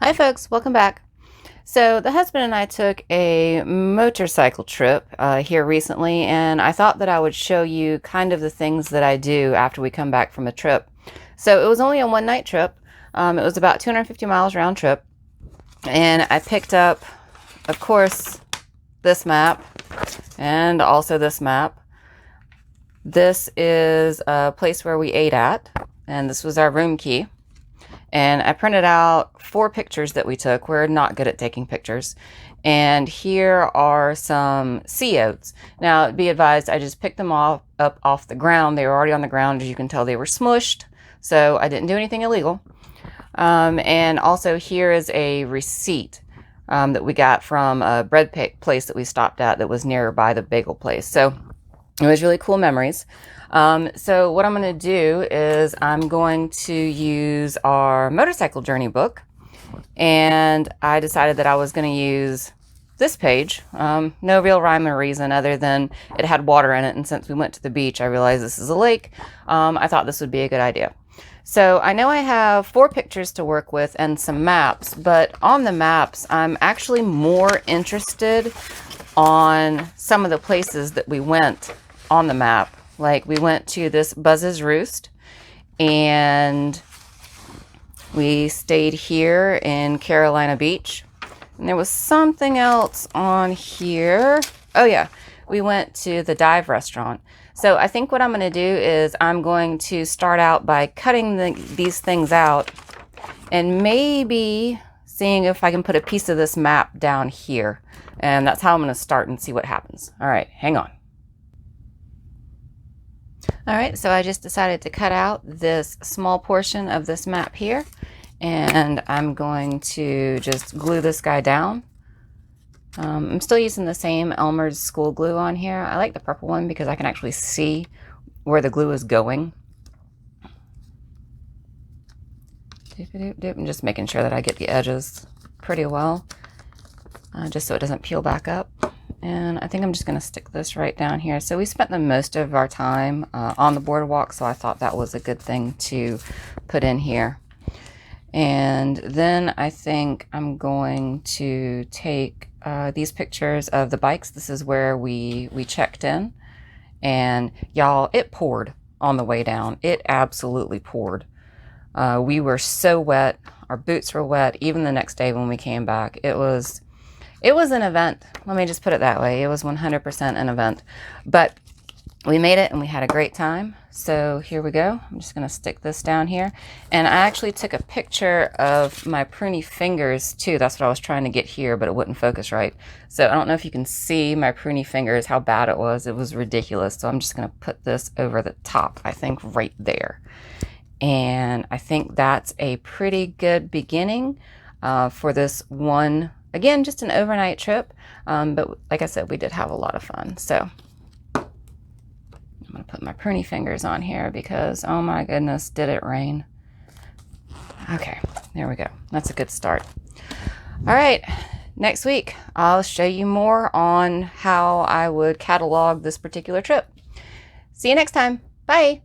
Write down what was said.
Hi folks, welcome back. So the husband and I took a motorcycle trip here recently, and I thought that I would show you kind of the things that I do after we come back from a trip. So it was only a one-night trip. It was about 250 miles round trip, and I picked up, of course, this map and also this map. This is a place where we ate at, and this was our room key. And I printed out 4 pictures that we took. We're not good at taking pictures. And here are some sea oats. Now, be advised, I just picked them up off the ground. They were already on the ground. As you can tell, they were smushed. So I didn't do anything illegal. And also here is a receipt that we got from a bread place that we stopped at that was nearby the bagel place. So it was really cool memories. So what I'm going to do is I'm going to use our motorcycle journey book, and I decided that I was going to use this page. No real rhyme or reason other than it had water in it, and since we went to the beach, I realized this is a lake. I thought this would be a good idea. So I know I have 4 pictures to work with and some maps, but on the maps, I'm actually more interested on some of the places that we went on the map. Like we went to this Buzz's Roost, and we stayed here in Carolina Beach. And there was something else on here. Oh yeah, we went to the dive restaurant. So I think what I'm going to do is I'm going to start out by cutting these things out and maybe seeing if I can put a piece of this map down here. And that's how I'm going to start and see what happens. All right, hang on. All right, so I just decided to cut out this small portion of this map here, and I'm going to just glue this guy down. I'm still using the same Elmer's school glue on here. I like the purple one because I can actually see where the glue is going. I'm just making sure that I get the edges pretty well, just so it doesn't peel back up. And I think I'm just going to stick this right down here. So we spent the most of our time on the boardwalk, so I thought that was a good thing to put in here. And then I think I'm going to take these pictures of the bikes. This is where we checked in. And y'all, it poured on the way down. It absolutely poured. We were so wet. Our boots were wet. Even the next day when we came back, it was an event. Let me just put it that way. It was 100% an event. But we made it and we had a great time. So here we go. I'm just going to stick this down here. And I actually took a picture of my pruny fingers too. That's what I was trying to get here, but it wouldn't focus right. So I don't know if you can see my pruny fingers, how bad it was. It was ridiculous. So I'm just going to put this over the top, I think right there. And I think that's a pretty good beginning for this one. Again, just an overnight trip, but like I said, we did have a lot of fun. So I'm going to put my pruny fingers on here because, oh my goodness, did it rain. Okay, there we go. That's a good start. All right, next week, I'll show you more on how I would catalog this particular trip. See you next time. Bye.